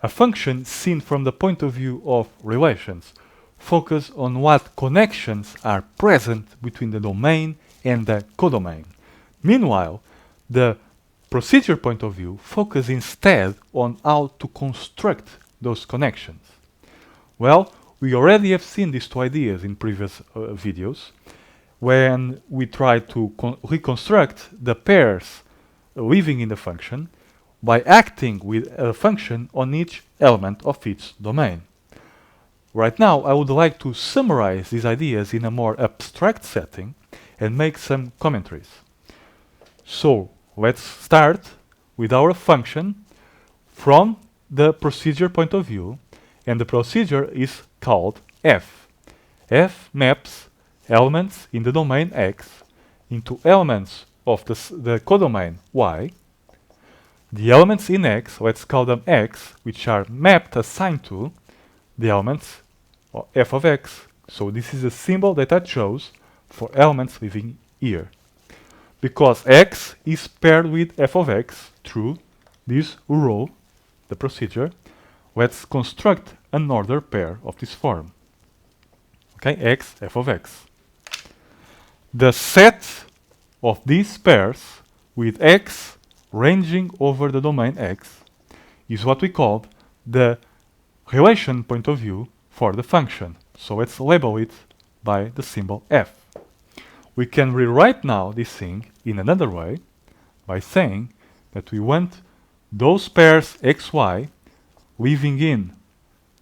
A function seen from the point of view of relations focus on what connections are present between the domain and the codomain. Meanwhile, the procedure point of view focus instead on how to construct those connections. Well, we already have seen these two ideas in previous videos when we try to reconstruct the pairs living in the function by acting with a function on each element of its domain. Right now, I would like to summarize these ideas in a more abstract setting and make some commentaries. So, let's start with our function from the procedure point of view, and the procedure is called f. F maps elements in the domain X into elements of the codomain Y. The elements in X, let's call them X, which are mapped assigned to the elements of f of X. So this is a symbol that I chose for elements living here. Because X is paired with f of X through this row, the procedure, let's construct another pair of this form. Okay, X, f of X. The set of these pairs with X ranging over the domain X is what we call the relation point of view for the function. So let's label it by the symbol f. We can rewrite now this thing in another way by saying that we want those pairs xy living in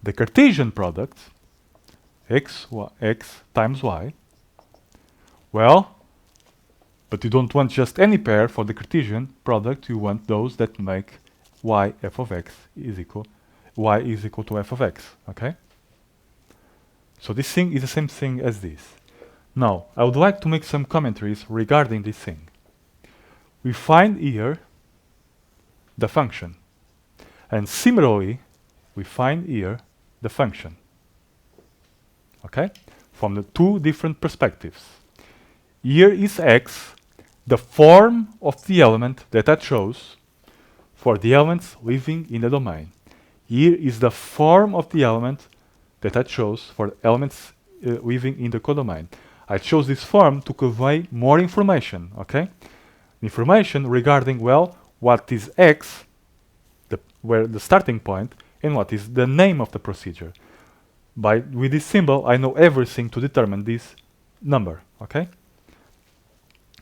the Cartesian product x times y. Well, but you don't want just any pair for the Cartesian product, you want those that make y f of x is equal to f of x, okay? So this thing is the same thing as this. Now, I would like to make some commentaries regarding this thing. We find here the function, and similarly, we find here the function, okay? From the two different perspectives. Here is x, the form of the element that I chose for the elements living in the domain. Here is the form of the element that I chose for elements living in the codomain. I chose this form to convey more information, okay? Information regarding, well, what is x, where the starting point, and what is the name of the procedure. With this symbol, I know everything to determine this number, okay?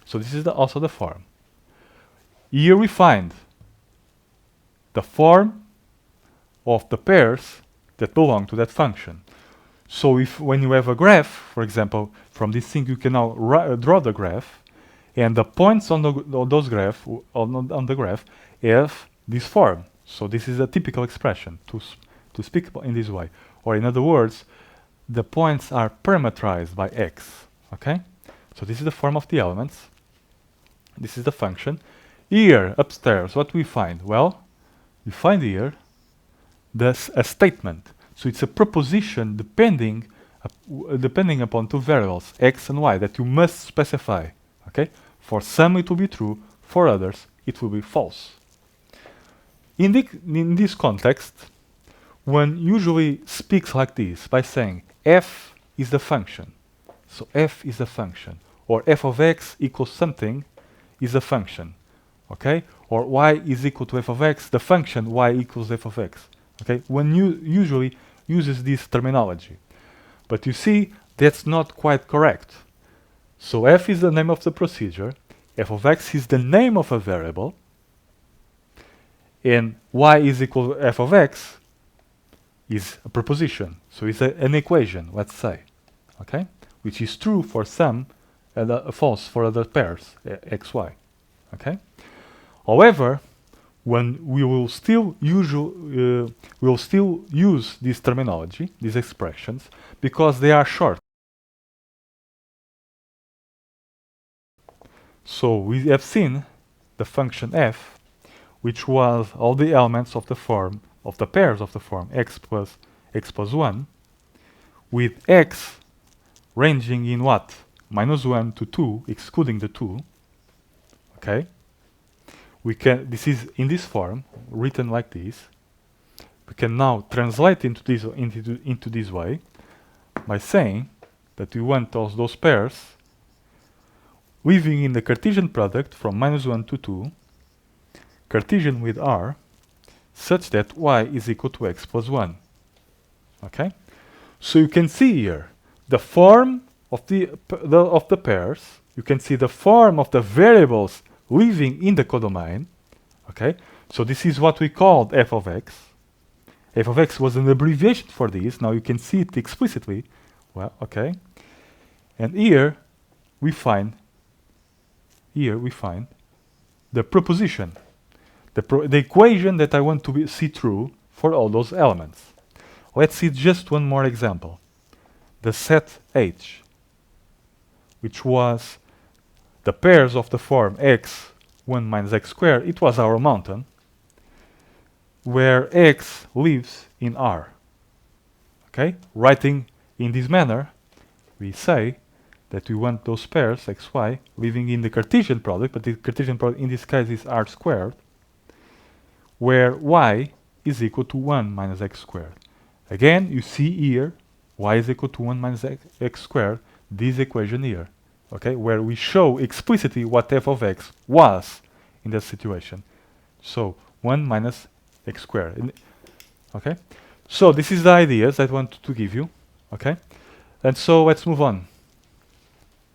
So this is also the form. Here we find the form of the pairs that belong to that function. So when you have a graph, for example, from this thing you can now draw the graph, and the points on the graph have this form. So this is a typical expression to speak in this way. Or in other words, the points are parameterized by x. Okay? So this is the form of the elements. This is the function. Here, upstairs, what we find? Well, we find here a statement. So it's a proposition depending upon two variables, x and y, that you must specify. Okay? For some it will be true, for others it will be false. In this context, one usually speaks like this by saying f is the function. So f is a function, or f of x equals something is a function, okay? Or y is equal to f of x, the function y equals f of x, okay? One usually uses this terminology. But you see, that's not quite correct. So f is the name of the procedure, f of x is the name of a variable, and y is equal to f of x is a proposition. So it's an equation, let's say, okay? Which is true for some and false for other pairs, x, y, okay? However, when we will still use this terminology, these expressions, because they are short. So we have seen the function f, which was all the elements of the form, of the pairs of the form x plus 1, with x ranging in what? -1 to 2, excluding the 2, okay? This is in this form, written like this. we can now translate into this way by saying that we want those pairs living in the Cartesian product from -1 to 2, Cartesian with R, such that y is equal to x plus 1. Okay? So you can see here the form of the pairs. You can see the form of the variables living in the codomain. Okay? So this is what we called f of x. F of x was an abbreviation for this. Now you can see it explicitly. Well, okay. And here we find the proposition, the equation that I want to see through for all those elements. Let's see just one more example. The set H, which was the pairs of the form x1 minus x squared. It was our mountain, where x lives in R. Okay? Writing in this manner, we say that we want those pairs, xy, living in the Cartesian product, but the Cartesian product in this case is R squared, where y is equal to 1 minus x squared. Again, you see here, y is equal to 1 minus x squared, this equation here, okay, where we show explicitly what f of x was in that situation. So, 1 minus x squared. Okay? So, this is the ideas I want to give you, okay? And so, let's move on.